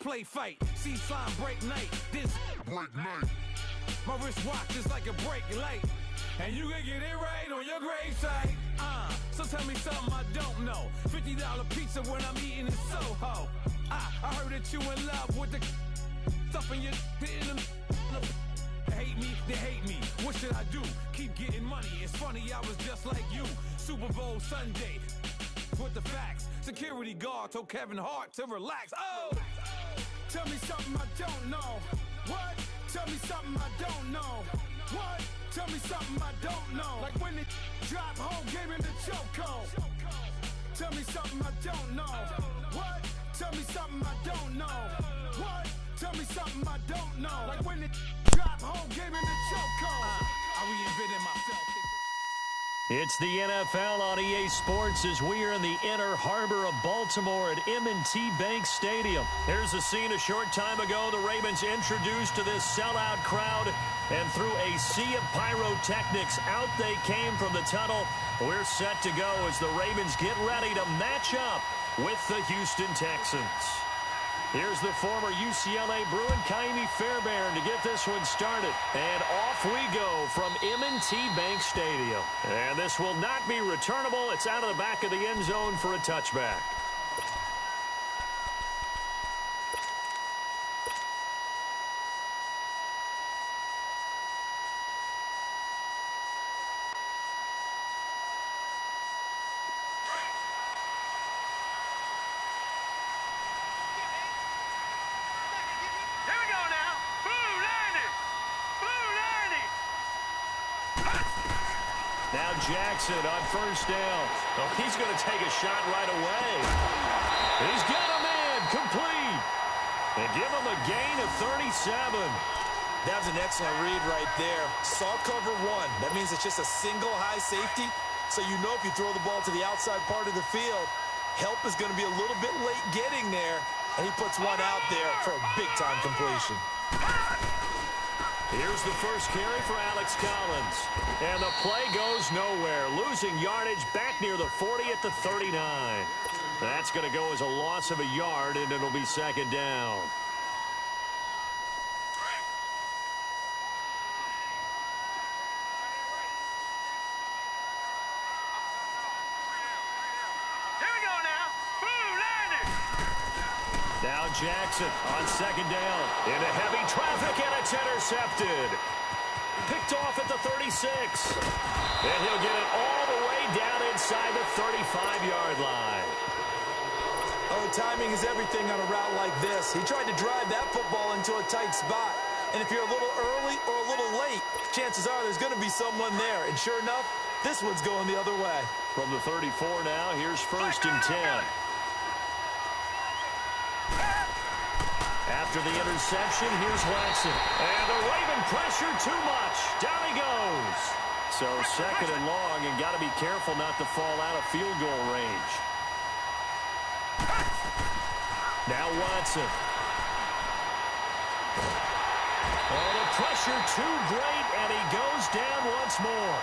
play fight. See slime break night. This break night. My wristwatch is like a brake light. And you can get it right on your gravesite. So tell me something I don't know. $50 pizza when I'm eating in Soho. I heard that you in love with the stuff in your in the hate me, they hate me. What should I do? Keep getting money. It's funny, I was just like you. Super Bowl Sunday. With the facts. Security guard told Kevin Hart to relax. Oh! Tell me something I don't know. What? Tell me something I don't know. What? Tell me something I don't know. Like when it drop home, game in the chokehold. Tell me something I don't know. What? Tell me something I don't know. What? Tell me something I don't know. Like when it drop home, game in the chokehold. I reinvented myself. It's the NFL on EA Sports as we are in the inner harbor of Baltimore at M&T Bank Stadium. Here's a scene a short time ago. The Ravens introduced to this sellout crowd, and through a sea of pyrotechnics, out they came from the tunnel. We're set to go as the Ravens get ready to match up with the Houston Texans. Here's the former UCLA Bruin, Kaimi Fairbairn, to get this one started. And off we go from M&T Bank Stadium. And this will not be returnable. It's out of the back of the end zone for a touchback. Now Jackson on first down. Oh, he's going to take a shot right away. He's got a man complete. And give him a gain of 37. That was an excellent read right there. Saw cover one. That means it's just a single high safety. So you know if you throw the ball to the outside part of the field, help is going to be a little bit late getting there. And he puts one out there for a big-time completion. Here's the first carry for Alex Collins. And the play goes nowhere. Losing yardage back near the 40 at the 39. That's going to go as a loss of a yard, and it'll be second down. Now Jackson on second down. Into heavy traffic, and it's intercepted. Picked off at the 36. And he'll get it all the way down inside the 35-yard line. Oh, timing is everything on a route like this. He tried to drive that football into a tight spot. And if you're a little early or a little late, chances are there's going to be someone there. And sure enough, this one's going the other way. From the 34 now, here's first and 10. After the interception, here's Watson. And the Raven pressure too much. Down he goes. So second and long, and got to be careful not to fall out of field goal range. Now Watson. Oh, the pressure too great, and he goes down once more.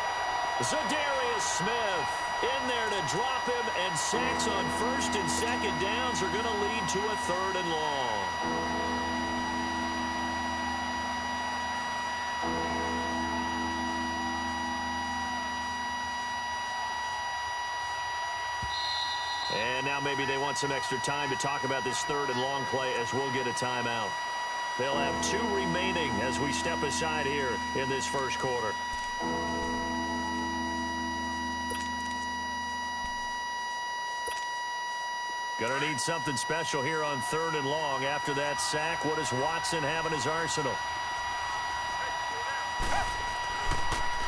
Zadarius Smith in there to drop him, and sacks on first and second downs are going to lead to a third and long. And now maybe they want some extra time to talk about this third and long play, as we'll get a timeout. They'll have two remaining as we step aside here in this first quarter. Gonna need something special here on third and long. After that sack, what does Watson have in his arsenal?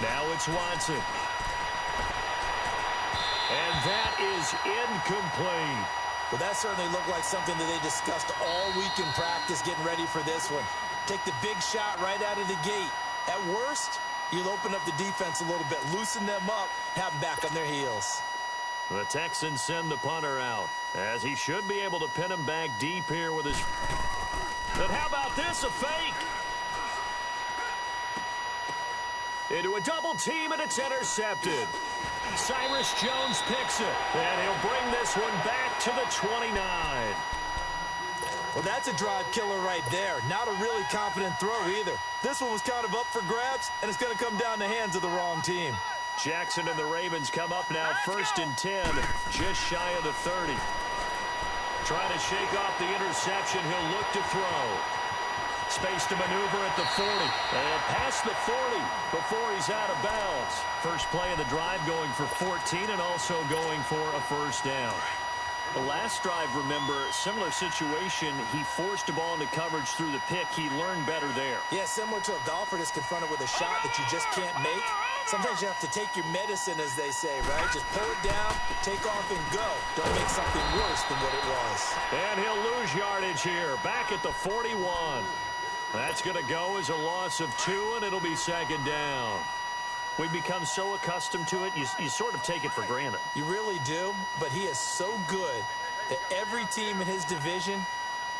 Now it's Watson. And that is incomplete. Well, that certainly looked like something that they discussed all week in practice getting ready for this one. Take the big shot right out of the gate. At worst, you'll open up the defense a little bit, loosen them up, have them back on their heels. The Texans send the punter out, as he should be able to pin him back deep here with his... But how about this, a fake? Into a double team, and it's intercepted. Cyrus Jones picks it, and he'll bring this one back to the 29. Well, that's a drive killer right there. Not a really confident throw either. This one was kind of up for grabs, and it's going to come down the hands of the wrong team. Jackson and the Ravens come up now, 1st and 10, just shy of the 30. Trying to shake off the interception. He'll look to throw. Space to maneuver at the 40. And past the 40 before he's out of bounds. First play of the drive going for 14 and also going for a first down. The last drive, remember, similar situation. He forced a ball into coverage through the pick. He learned better there. Yeah, similar to a golfer that's confronted with a shot that you just can't make. Sometimes you have to take your medicine, as they say, right? Just pull it down, take off, and go. Don't make something worse than what it was. And he'll lose yardage here. Back at the 41. That's going to go as a loss of 2, and it'll be 2nd down. We've become so accustomed to it, you sort of take it for granted. You really do, but he is so good that every team in his division,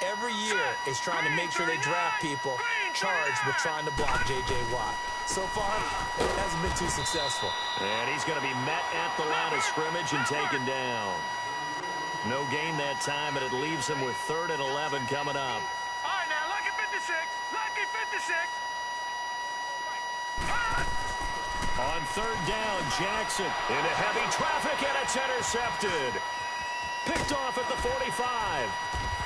every year, is trying to make sure they draft people charged with trying to block J.J. Watt. So far, it hasn't been too successful. And he's going to be met at the line of scrimmage and taken down. No gain that time, and it leaves him with 3rd and 11 coming up. All right, now, lucky 56. Lucky 56. On 3rd down, Jackson into heavy traffic, and it's intercepted. Picked off at the 45.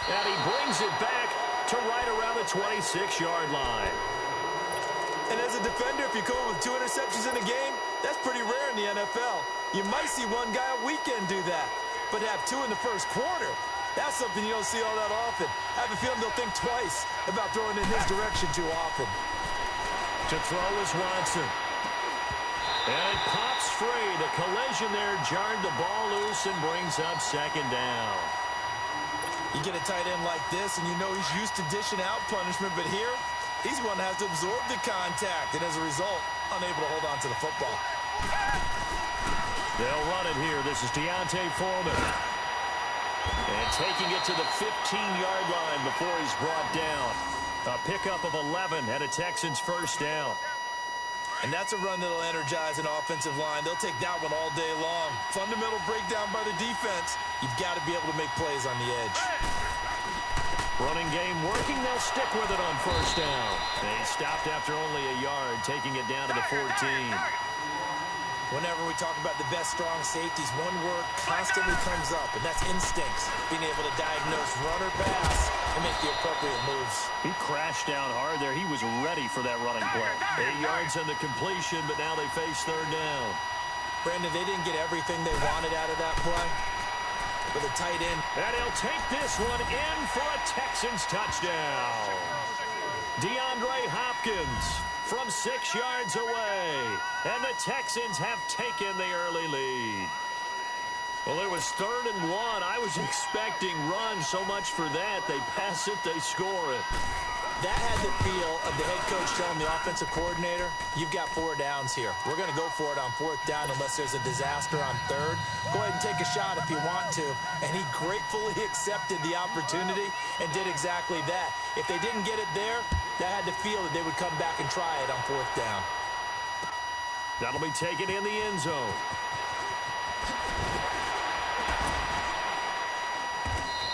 And he brings it back to right around the 26-yard line. And as a defender, if you come up with 2 interceptions in a game, that's pretty rare in the NFL. You might see one guy a weekend do that. But to have 2 in the first quarter, that's something you don't see all that often. I have a feeling they'll think twice about throwing in his direction too often. To throw is Watson. And it pops free. The collision there jarred the ball loose and brings up 2nd down. You get a tight end like this, and you know he's used to dishing out punishment, but here, he's one that has to absorb the contact, and as a result, unable to hold on to the football. They'll run it here. This is Deontay Foreman. And taking it to the 15-yard line before he's brought down. A pickup of 11 and a Texans first down. And that's a run that'll energize an offensive line. They'll take that one all day long. Fundamental breakdown by the defense. You've got to be able to make plays on the edge. Running game working. They'll stick with it on first down. They stopped after only a yard, taking it down to the 14. Whenever we talk about the best strong safeties, one word constantly comes up, and that's instincts. Being able to diagnose run or pass and make the appropriate moves. He crashed down hard there. He was ready for that running play. 8 yards on the completion, but now they face 3rd down. Brandon, they didn't get everything they wanted out of that play. With a tight end. And he'll take this one in for a Texans touchdown. DeAndre Hopkins from 6 yards away. And the Texans have taken the early lead. Well, it was 3rd and 1. I was expecting run, so much for that. They pass it, they score it. That had the feel of the head coach telling the offensive coordinator, you've got 4 downs here. We're going to go for it on 4th down unless there's a disaster on 3rd. Go ahead and take a shot if you want to. And he gratefully accepted the opportunity and did exactly that. If they didn't get it there, that had the feel that they would come back and try it on 4th down. That'll be taken in the end zone.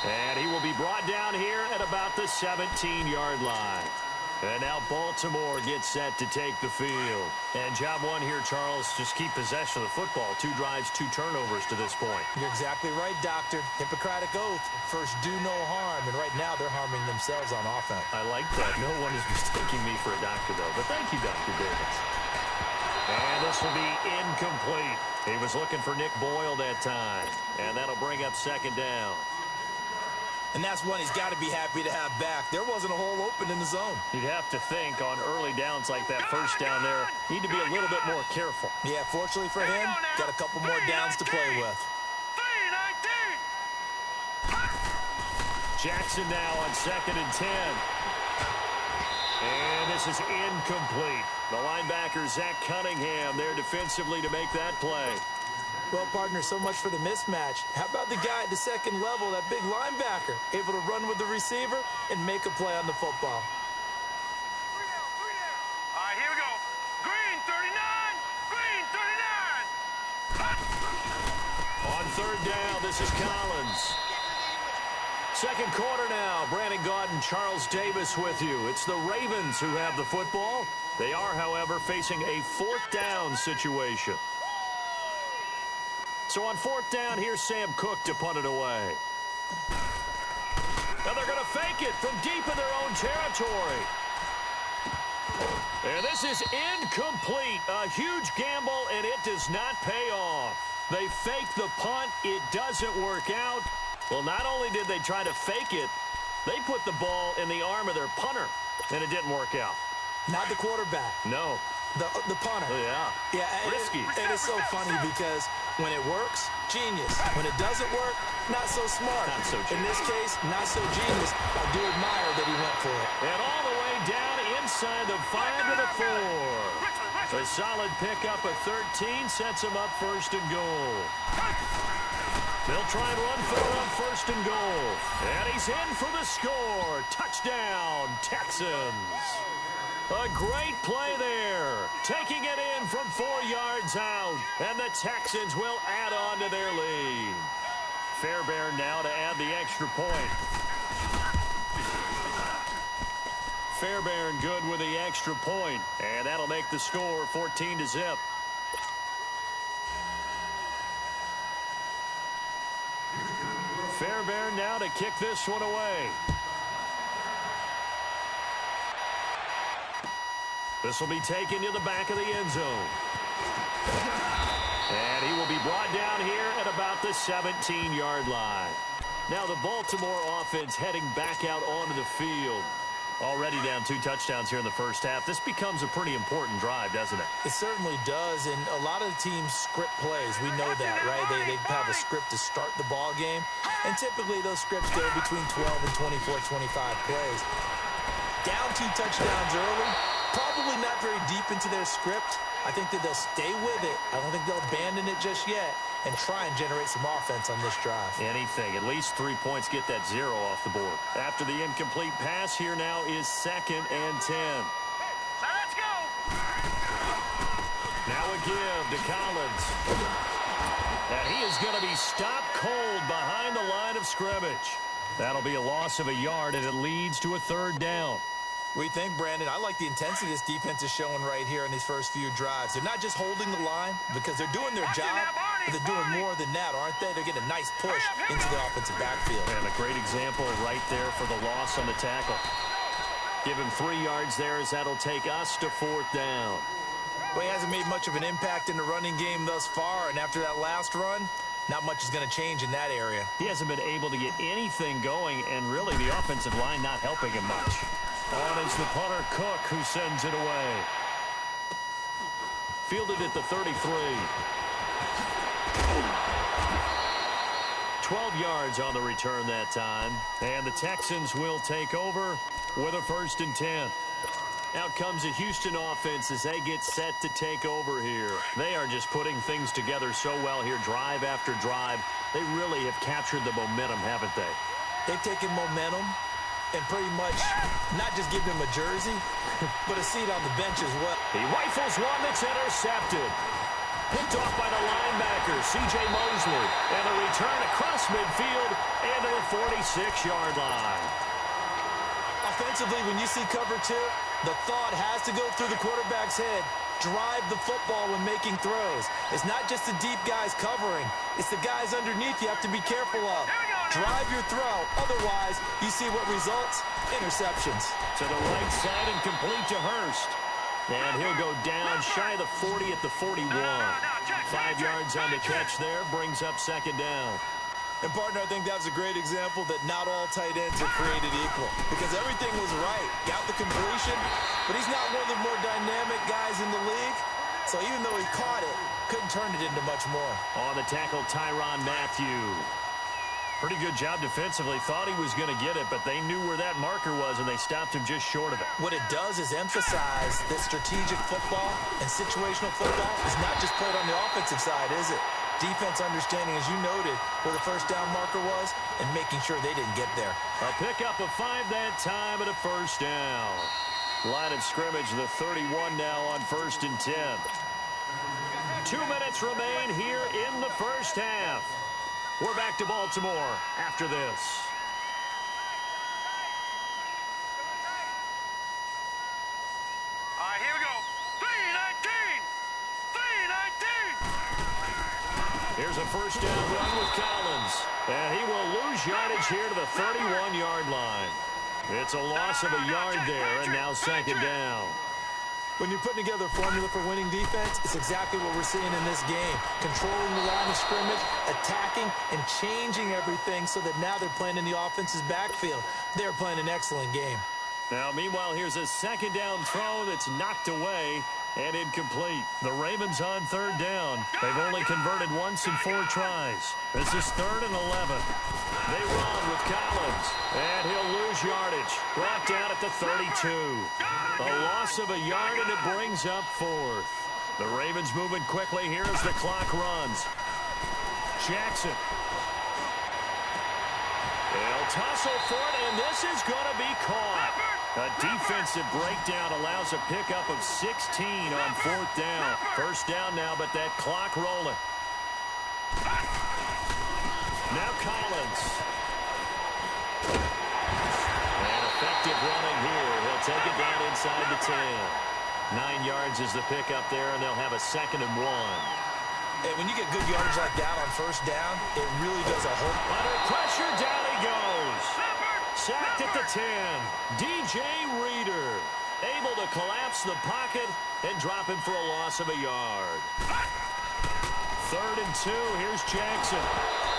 And he will be brought down here at about the 17-yard line. And now Baltimore gets set to take the field. And job one here, Charles, just keep possession of the football. 2 drives, 2 turnovers to this point. You're exactly right, Doctor. Hippocratic oath. First, do no harm. And right now, they're harming themselves on offense. I like that. No one is mistaking me for a doctor, though. But thank you, Dr. Davis. And this will be incomplete. He was looking for Nick Boyle that time. And that'll bring up 2nd down. And that's one he's got to be happy to have back. There wasn't a hole open in the zone. You'd have to think on early downs like that first down there, need to be a little bit more careful. Yeah, fortunately for him, got a couple more downs to play with. 3-19. Jackson now on 2nd and 10. And this is incomplete. The linebacker, Zach Cunningham, there defensively to make that play. Well, partner, so much for the mismatch. How about the guy at the 2nd level, that big linebacker, able to run with the receiver and make a play on the football? All right, here we go. Green 39. Green 39. On 3rd down, this is Collins. Second quarter now. Brandon Gaudin and Charles Davis with you. It's the Ravens who have the football. They are, however, facing a fourth down situation. So on fourth down, here's Sam Cook to punt it away. Now they're going to fake it from deep in their own territory. And this is incomplete. A huge gamble, and it does not pay off. They fake the punt. It doesn't work out. Well, not only did they try to fake it, they put the ball in the arm of their punter, and it didn't work out. Not the quarterback. No. The punter. Oh, yeah. Yeah, risky. And it's so funny because when it works, genius. When it doesn't work, not so smart. Not so genius. In this case, not so genius. I do admire that he went for it. And all the way down inside the 5 to the 4. A solid pickup of 13 sets him up first and goal. They'll try and run for it on first and goal. And he's in for the score. Touchdown, Texans. A great play there. Taking it in from 4 yards out. And the Texans will add on to their lead. Fairbairn now to add the extra point. Fairbairn good with the extra point. And that'll make the score 14-0. Fairbairn now to kick this one away. This will be taken to the back of the end zone. And he will be brought down here at about the 17-yard line. Now the Baltimore offense heading back out onto the field. Already down 2 touchdowns here in the first half. This becomes a pretty important drive, doesn't it? It certainly does, and a lot of the teams script plays. We know that, right? They have a script to start the ball game, and typically those scripts go between 12 and 24, 25 plays. Down 2 touchdowns early, probably not very deep into their script. I think that they'll stay with it. I don't think they'll abandon it just yet and try and generate some offense on this drive. Anything. At least 3 points, get that 0 off the board. After the incomplete pass, here now is 2nd and 10. So let's go. Now a give to Collins. And he is going to be stopped cold behind the line of scrimmage. That'll be a loss of a yard, and it leads to a 3rd down. What do you think, Brandon? I like the intensity this defense is showing right here in these first few drives. They're not just holding the line because they're doing their job, but they're doing more than that, aren't they? They're getting a nice push into the offensive backfield. And a great example right there for the loss on the tackle. Give him 3 yards there as that'll take us to 4th down. Well, he hasn't made much of an impact in the running game thus far, and after that last run, not much is going to change in that area. He hasn't been able to get anything going, and really the offensive line not helping him much. On is the punter, Cook, who sends it away. Fielded at the 33. 12 yards on the return that time. And the Texans will take over with a 1st and 10. Out comes the Houston offense as they get set to take over here. They are just putting things together so well here, drive after drive. They really have captured the momentum, haven't they? They've taken momentum and pretty much not just give them a jersey, but a seat on the bench as well. He rifles one that's intercepted. Picked off by the linebacker, C.J. Mosley. And a return across midfield into the 46-yard line. Offensively, when you see cover 2, the thought has to go through the quarterback's head. Drive the football when making throws. It's not just the deep guys covering. It's the guys underneath you have to be careful of. Drive your throw. Otherwise, you see what results? Interceptions. To the right side and complete to Hurst. And he'll go down shy of the 40 at the 41. 5 yards on the catch there brings up 2nd down. And, partner, I think that's a great example that not all tight ends are created equal. Because everything was right. Got the completion, but he's not one of the more dynamic guys in the league. So even though he caught it, couldn't turn it into much more. On the tackle, Tyrann Mathieu. Pretty good job defensively. Thought he was going to get it, but they knew where that marker was, and they stopped him just short of it. What it does is emphasize that strategic football and situational football is not just played on the offensive side, is it? Defense understanding, as you noted, where the 1st down marker was and making sure they didn't get there. A pickup of 5 that time and a 1st down. Line of scrimmage, the 31 now on 1st and 10. 2 minutes remain here in the first half. We're back to Baltimore after this. Here's a first down run with Collins. And he will lose yardage here to the 31-yard line. It's a loss of a yard there, and now second down. When you're putting together a formula for winning defense, it's exactly what we're seeing in this game. Controlling the line of scrimmage, attacking, and changing everything so that now they're playing in the offense's backfield. They're playing an excellent game. Now, meanwhile, here's a second down throw that's knocked away and incomplete. The Ravens on third down. They've only converted once in 4 tries. This is 3rd and 11. They run with Collins, and he'll lose yardage. Brought down at the 32. A loss of a yard, and it brings up 4th. The Ravens moving quickly here as the clock runs. Jackson. They'll tussle for it, and this is going to be caught. A defensive breakdown allows a pickup of 16 on 4th down. First down now, but that clock rolling. Now Collins. And effective running here. He'll take it down inside the 10. 9 yards is the pickup there, and they'll have a 2nd and 1. Hey, when you get good yardage like that on first down, it really does a whole... Under pressure, down he goes. Sacked at the 10. DJ Reader able to collapse the pocket and drop him for a loss of a yard. 3rd and 2. Here's Jackson.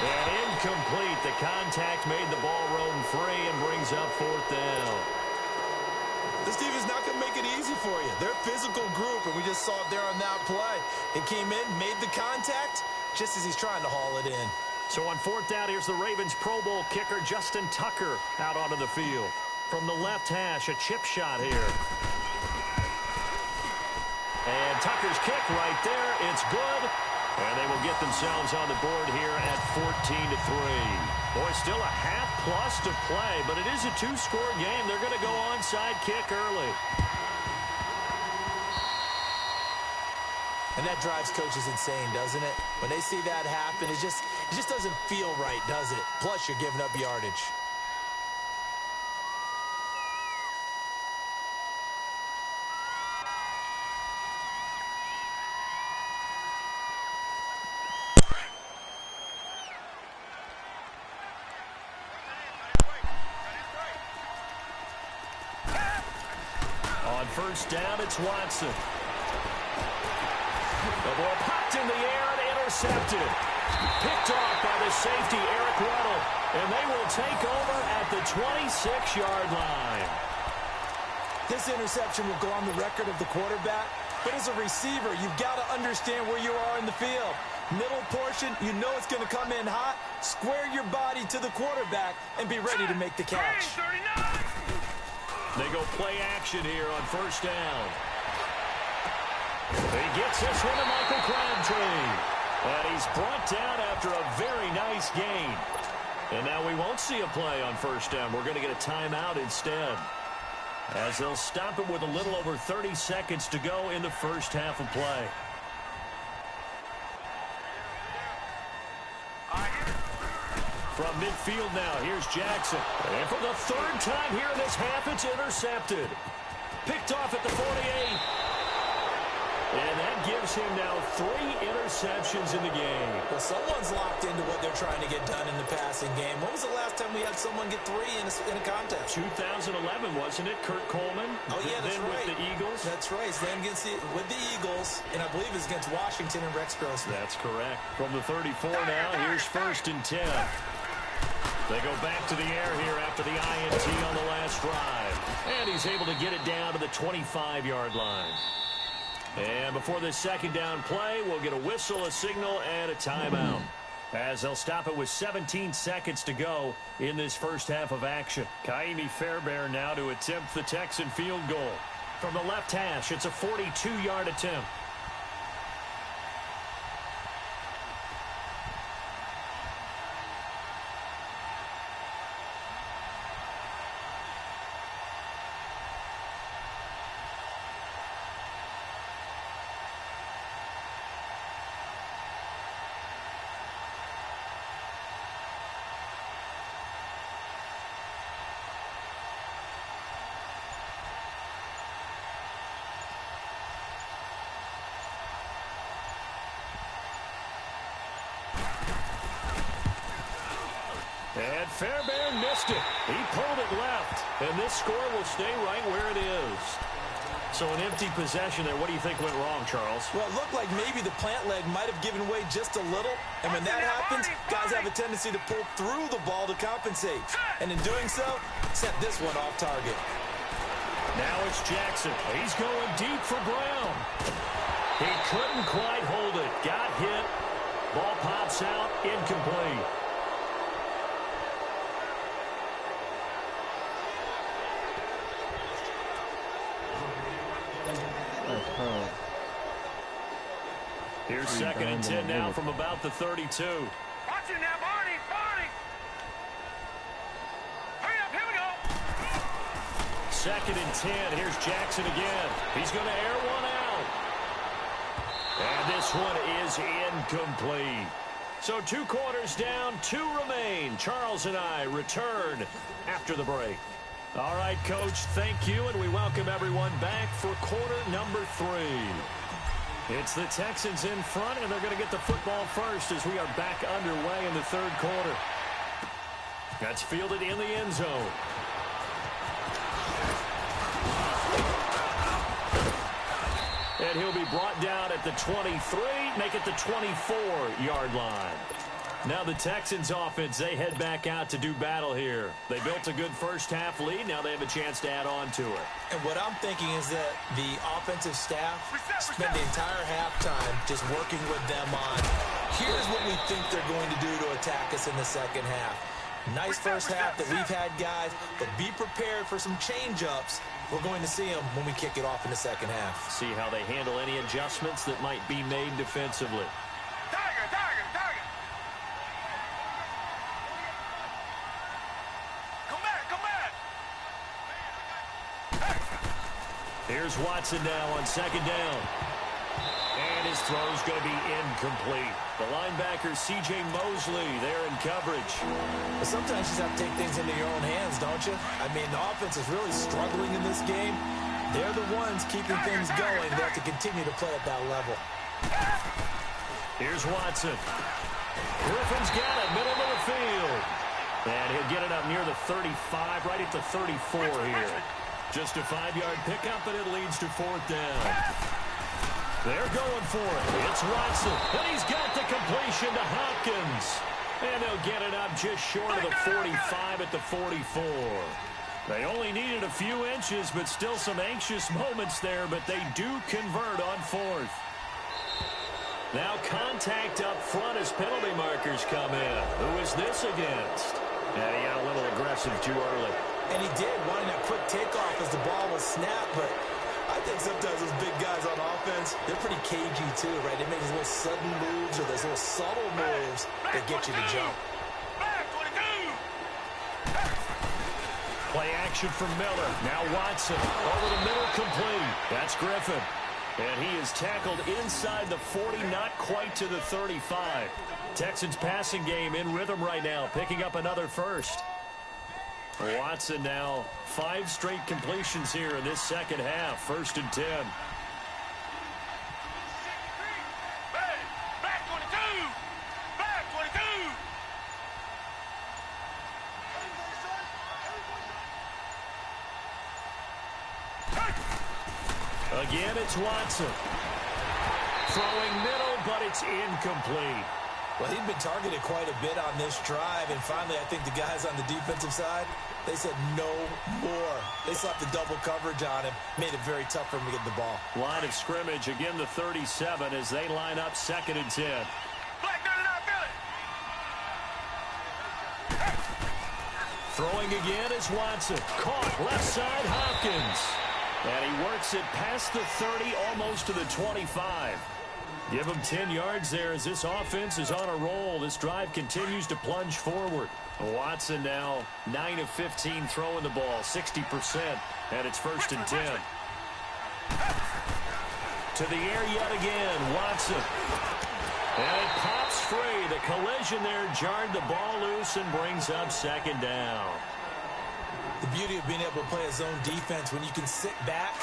And incomplete. The contact made the ball roam free and brings up 4th down. This team is not going to make it easy for you. They're a physical group, and we just saw it there on that play. It came in, made the contact, just as he's trying to haul it in. So on 4th down, here's the Ravens Pro Bowl kicker Justin Tucker out onto the field. From the left hash, a chip shot here. And Tucker's kick right there. It's good. And they will get themselves on the board here at 14-3. Boy, still a half plus to play, but it is a 2-score game. They're going to go onside kick early. And that drives coaches insane, doesn't it? When they see that happen, it just doesn't feel right, does it? Plus, you're giving up yardage. On first down, it's Watson. The ball popped in the air and intercepted. Picked off by the safety, Eric Weddle. And they will take over at the 26-yard line. This interception will go on the record of the quarterback. But as a receiver, you've got to understand where you are in the field. Middle portion, you know it's going to come in hot. Square your body to the quarterback and be ready to make the catch. They go play action here on first down. He gets this one to Michael Crabtree. And he's brought down after a very nice gain. And now we won't see a play on first down. We're going to get a timeout instead, as they'll stop it with a little over 30 seconds to go in the first half of play. From midfield now, here's Jackson. And for the 3rd time here in this half, it's intercepted. Picked off at the 48. And that gives him now 3 interceptions in the game. Well, someone's locked into what they're trying to get done in the passing game. When was the last time we had someone get 3 in a contest? 2011, wasn't it? Kurt Coleman? Oh, yeah, that's then right. With the Eagles? That's right. Then with the Eagles, and I believe it's against Washington and Rex Grossman. That's correct. From the 34 now, here's 1st and 10. They go back to the air here after the INT on the last drive. And he's able to get it down to the 25-yard line. And before this second down play, we'll get a whistle, a signal, and a timeout, as they'll stop it with 17 seconds to go in this first half of action. Kaimi Fairbairn now to attempt the Texan field goal. From the left hash, it's a 42-yard attempt. And Fairbairn missed it. He pulled it left. And this score will stay right where it is. So an empty possession there. What do you think went wrong, Charles? Well, it looked like maybe the plant leg might have given way just a little. And when that happens, guys have a tendency to pull through the ball to compensate. And in doing so, sent this one off target. Now it's Jackson. He's going deep for Brown. He couldn't quite hold it. Got hit. Ball pops out. Incomplete. Here's 2nd and 10 now from about the 32. Watch it now, Barney! Barney! Hurry up, here we go! 2nd and 10. Here's Jackson again. He's going to air one out. And this one is incomplete. So 2 quarters down, 2 remain. Charles and I return after the break. All right, Coach, thank you, and we welcome everyone back for quarter number 3. It's the Texans in front, and they're going to get the football first as we are back underway in the 3rd quarter. That's fielded in the end zone. And he'll be brought down at the 23, make it the 24-yard line. Now the Texans offense, they head back out to do battle here. They built a good first-half lead. Now they have a chance to add on to it. And what I'm thinking is that the offensive staff spend the entire halftime just working with them on, here's what we think they're going to do to attack us in the second half. Nice first half that we've had, guys, but be prepared for some change-ups. We're going to see them when we kick it off in the second half. See how they handle any adjustments that might be made defensively. Tiger, Tiger, Tiger! Come back, come back! Here's Watson now on 2nd down. And his throw's going to be incomplete. The linebacker, C.J. Mosley, there in coverage. But sometimes you just have to take things into your own hands, don't you? I mean, the offense is really struggling in this game. They're the ones keeping things going. They have to continue to play at that level. Here's Watson. Griffin's got it, middle of the field. And he'll get it up near the 35, right at the 34 here. Just a 5-yard pickup, and it leads to 4th down. They're going for it. It's Watson. And he's got the completion to Hopkins. And they'll get it up just short of the 45 at the 44. They only needed a few inches, but still some anxious moments there, but they do convert on 4th. Now contact up front as penalty markers come in. Who is this against? And he got a little aggressive too early. And he did, wanting a quick takeoff as the ball was snapped, but I think sometimes those big guys on offense, they're pretty cagey too, right? They make those little sudden moves or those little subtle moves that get you to jump. Play action from Miller. Now Watson over the middle, complete. That's Griffin. And he is tackled inside the 40, not quite to the 35. Texans passing game in rhythm right now, picking up another first. Watson now 5 straight completions here in this second half. 1st and 10. Back 22! Back 22! Again, it's Watson. Throwing middle, but it's incomplete. Well, he'd been targeted quite a bit on this drive, and finally I think the guys on the defensive side, they said no more. They slapped the double coverage on him, made it very tough for him to get the ball. Line of scrimmage, again the 37 as they line up 2nd and 10. Black 99, feel it! Throwing again is Watson. Caught left side, Hopkins. And he works it past the 30, almost to the 25. Give him 10 yards there as this offense is on a roll. This drive continues to plunge forward. Watson now 9 of 15 throwing the ball, 60%, and it's 1st and 10. To the air yet again, Watson. And it pops free. The collision there jarred the ball loose and brings up 2nd down. The beauty of being able to play a zone defense, when you can sit back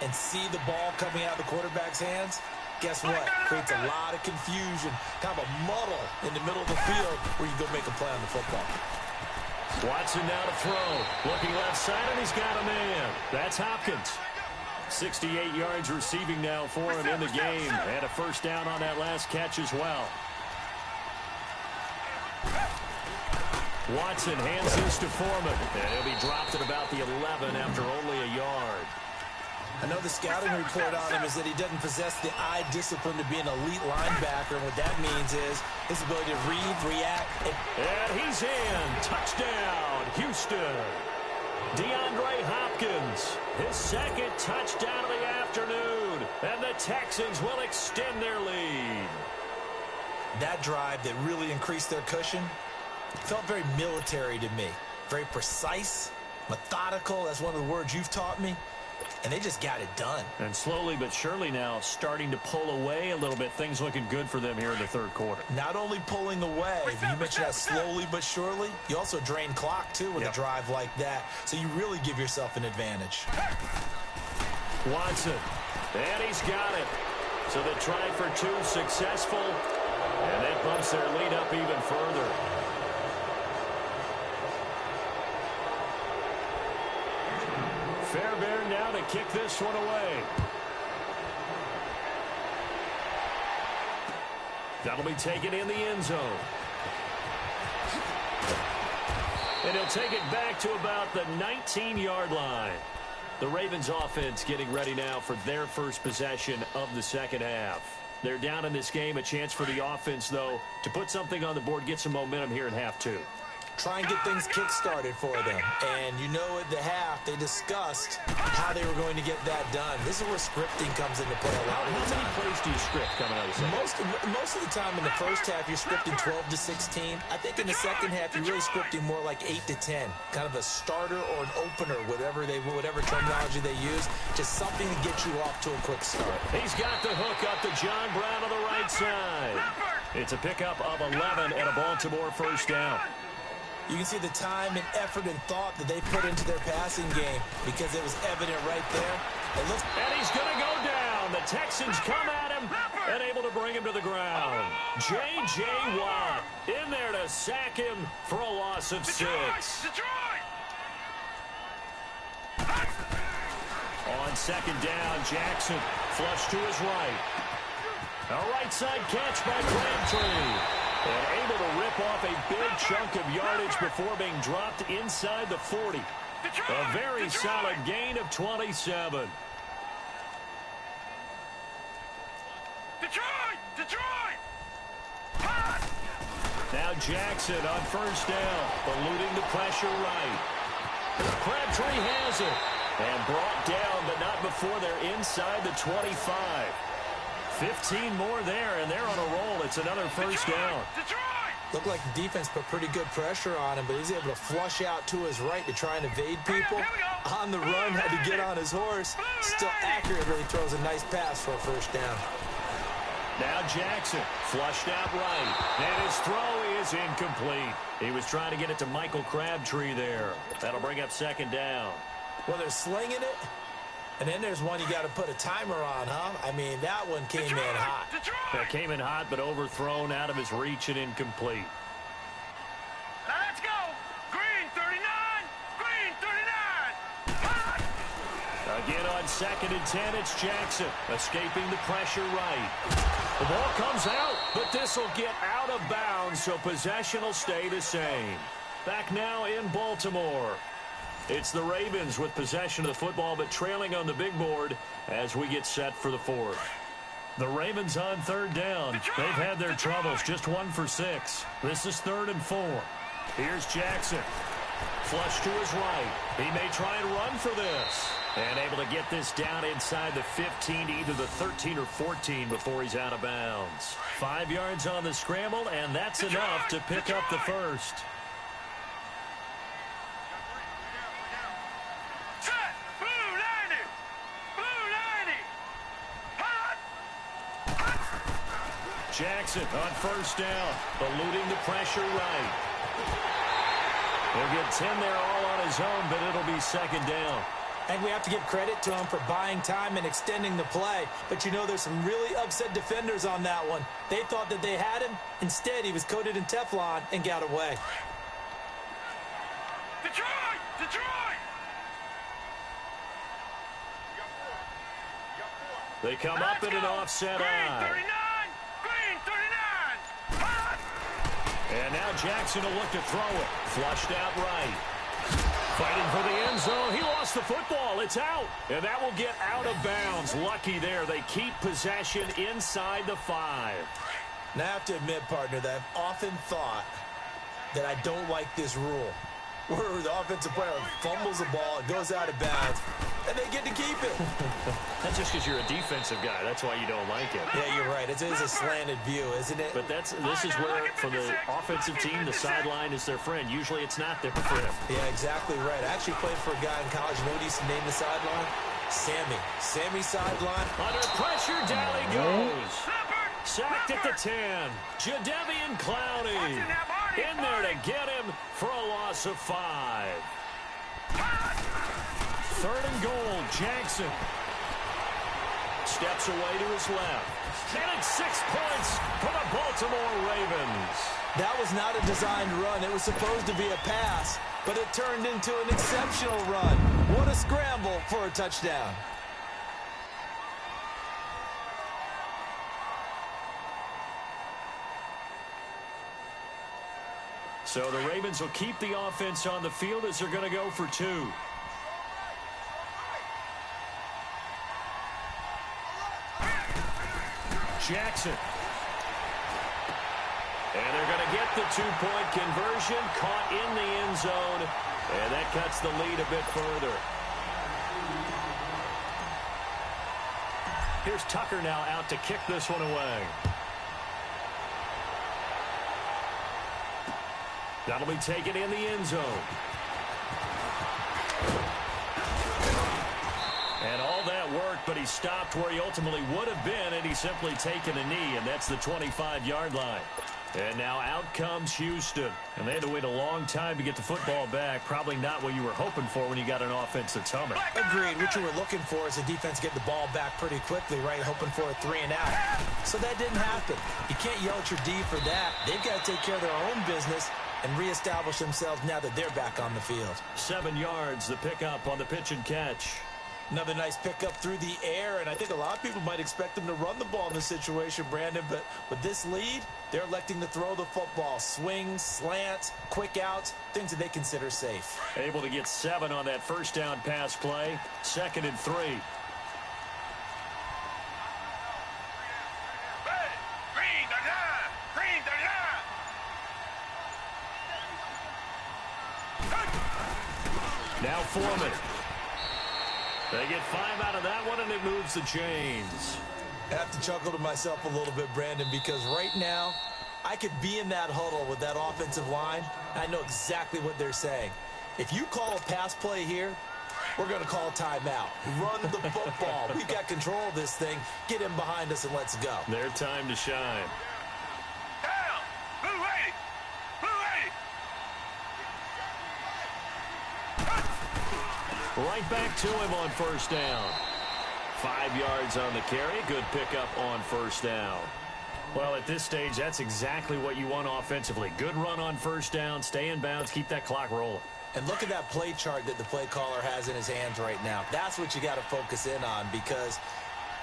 and see the ball coming out of the quarterback's hands, guess what? Creates a lot of confusion, kind of a muddle in the middle of the field where you go make a play on the football. Watson now to throw. Looking left side, and he's got a man. That's Hopkins. 68 yards receiving now for him in the game. And a first down on that last catch as well. Watson hands this to Foreman. And he'll be dropped at about the 11 after only a yard. I know the scouting report on him is that he doesn't possess the eye discipline to be an elite linebacker. And what that means is his ability to read, react. And he's in. Touchdown, Houston. DeAndre Hopkins, his second touchdown of the afternoon. And the Texans will extend their lead. That drive that really increased their cushion felt very military to me. Very precise, methodical. That's one of the words you've taught me. And they just got it done. And slowly but surely now starting to pull away a little bit. Things looking good for them here in the third quarter. Not only pulling away, you mentioned that slowly but surely. You also drain clock, too, with a drive like that. So you really give yourself an advantage. Watson. And he's got it. So the try for two successful. And that bumps their lead up even further. Fairbairn now to kick this one away. That'll be taken in the end zone. And he'll take it back to about the 19-yard line. The Ravens offense getting ready now for their first possession of the second half. They're down in this game. A chance for the offense, though, to put something on the board, get some momentum here in half two. Try and get things kick-started for them. And you know at the half, they discussed how they were going to get that done. This is where scripting comes into play a lot of the time. How many plays do you script coming out of the second? Most of the time in the first half, you're scripting 12 to 16. I think in the second half, you're really scripting more like 8 to 10. Kind of a starter or an opener, whatever terminology they use. Just something to get you off to a quick start. He's got the hook up to John Brown on the right side. It's a pickup of 11 and a Baltimore first down. You can see the time and effort and thought that they put into their passing game because it was evident right there. And he's going to go down. The Texans come at him and able to bring him to the ground. J.J. Watt in there to sack him for a loss of 6. On second down, Jackson flush to his right. A right side catch by Crabtree. And able to rip off a big chunk of yardage before being dropped inside the 40. A very solid gain of 27. Detroit! Now Jackson on first down, eluding the pressure right. Crabtree has it. And brought down, but not before they're inside the 25. 15 more there, and they're on a roll. It's another first down. Looked like the defense put pretty good pressure on him, but he's able to flush out to his right to try and evade people. On the run, had to get on his horse. Still accurately throws a nice pass for a first down. Now Jackson, flushed out right, and his throw is incomplete. He was trying to get it to Michael Crabtree there. That'll bring up second down. Well, they're slinging it. And then there's one you got to put a timer on, huh? I mean, that one came in hot. That came in hot, but overthrown out of his reach and incomplete. Now let's go. Green 39. Green 39. Hot. Again on second and 10, it's Jackson escaping the pressure right. The ball comes out, but this will get out of bounds, so possession will stay the same. Back now in Baltimore. It's the Ravens with possession of the football, but trailing on the big board as we get set for the fourth. The Ravens on third down. They've had their troubles, just 1 for 6. This is 3rd and 4. Here's Jackson. Flush to his right. He may try and run for this. And able to get this down inside the 15 to either the 13 or 14 before he's out of bounds. 5 yards on the scramble, and that's enough to pick up the first. Jackson on first down, eluding the pressure right. He'll get 10 there all on his own, but it'll be second down. And we have to give credit to him for buying time and extending the play. But you know, there's some really upset defenders on that one. They thought that they had him. Instead, he was coated in Teflon and got away. Detroit! Detroit! They come up in an offset eye. Green 39! And now Jackson will look to throw it. Flushed out right. Fighting for the end zone. He lost the football. It's out. And that will get out of bounds. Lucky there. They keep possession inside the 5. Now, I have to admit, partner, that I've often thought that I don't like this rule, where the offensive player fumbles the ball, it goes out of bounds, and they get to keep it. That's just because you're a defensive guy. That's why you don't like it. Yeah, you're right. It is a slanted view, isn't it? But this is where, for the offensive team, the sideline is their friend. Usually it's not their friend. Yeah, exactly right. I actually played for a guy in college. You know what he used to name the sideline? Sammy. Sammy sideline. Under pressure, down he goes. Sacked at the 10. Jadeveon Clowney in there to get him for a loss of 5. 3rd and goal, Jackson. Steps away to his left. And it's 6 points for the Baltimore Ravens. That was not a designed run. It was supposed to be a pass, but it turned into an exceptional run. What a scramble for a touchdown. So the Ravens will keep the offense on the field as they're going to go for 2. Jackson. And they're going to get the 2-point conversion, caught in the end zone, and that cuts the lead a bit further. Here's Tucker now out to kick this one away. That'll be taken in the end zone. And all that worked, but he stopped where he ultimately would have been, and he's simply taken a knee, and that's the 25-yard line. And now out comes Houston. And they had to wait a long time to get the football back. Probably not what you were hoping for when you got an offense that's humming. Agreed. What you were looking for is the defense get the ball back pretty quickly, right? Hoping for a 3 and out. So that didn't happen. You can't yell at your D for that. They've got to take care of their own business and reestablish themselves now that they're back on the field. 7 yards, the pickup on the pitch and catch. Another nice pickup through the air, and I think a lot of people might expect them to run the ball in this situation, Brandon, but with this lead, they're electing to throw the football. Swings, slants, quick outs, things that they consider safe. Able to get 7 on that first down pass play. 2nd and 3. Green 39! Green 39! Now Foreman. They get 5 out of that one, and it moves the chains. I have to chuckle to myself a little bit, Brandon, because right now, I could be in that huddle with that offensive line. I know exactly what they're saying. If you call a pass play here, we're going to call a timeout. Run the football. We've got control of this thing. Get him behind us and let's go. Their time to shine. Down! Blue 80! Blue 80! Right back to him on first down. 5 yards on the carry. Good pickup on first down. Well, at this stage, that's exactly what you want offensively. Good run on first down. Stay in bounds. Keep that clock rolling. And look at that play chart that the play caller has in his hands right now. That's what you got to focus in on because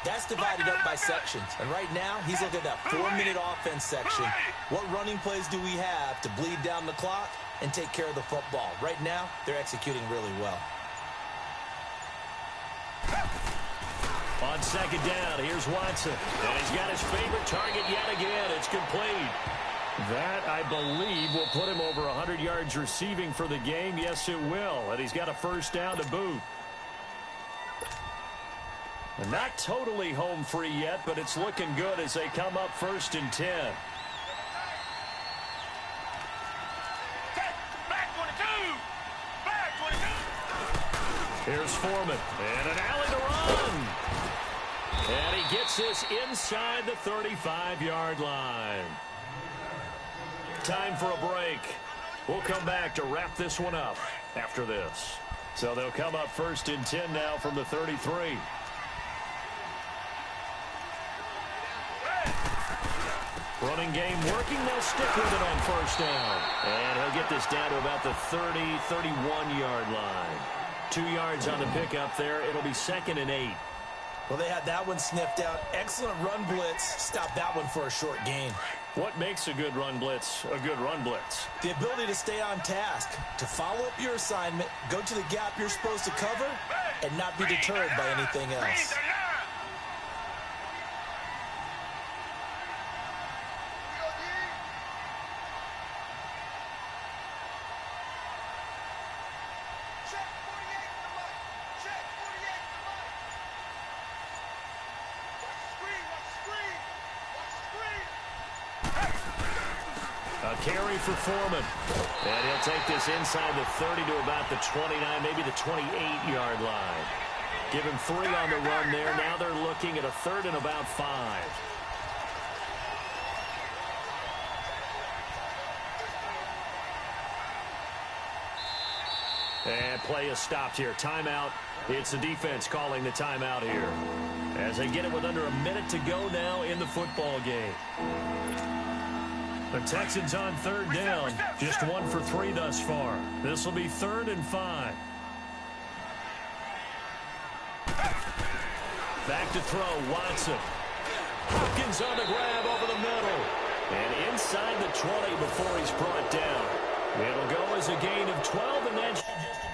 that's divided up by sections. And right now, he's looking at that 4-minute offense section. What running plays do we have to bleed down the clock and take care of the football? Right now, they're executing really well. On second down, here's Watson. And he's got his favorite target yet again. It's complete. That, I believe, will put him over 100 yards receiving for the game. Yes, it will. And he's got a first down to boot. And not totally home free yet, but it's looking good as they come up 1st and 10. Back 22! Back 22! Here's Foreman. And an alley to run. And he gets this inside the 35-yard line. Time for a break. We'll come back to wrap this one up after this. So they'll come up 1st and 10 now from the 33. Running game working. They'll stick with it on first down. And he'll get this down to about the 30, 31-yard line. 2 yards on the pickup there. It'll be 2nd and 8. Well, they had that one sniffed out. Excellent run blitz. Stop that one for a short gain. What makes a good run blitz a good run blitz? The ability to stay on task, to follow up your assignment, go to the gap you're supposed to cover, and not be deterred by anything else. A carry for Foreman. And he'll take this inside the 30 to about the 29, maybe the 28-yard line. Give him 3 on the run there. Now they're looking at a 3rd and about 5. And play is stopped here. Timeout. It's the defense calling the timeout here. As they get it with under a minute to go now in the football game. The Texans on 3rd down. Just 1 for 3 thus far. This will be 3rd and 5. Back to throw, Watson. Hopkins on the grab over the middle. And inside the 20 before he's brought down. It'll go as a gain of 12, and that's just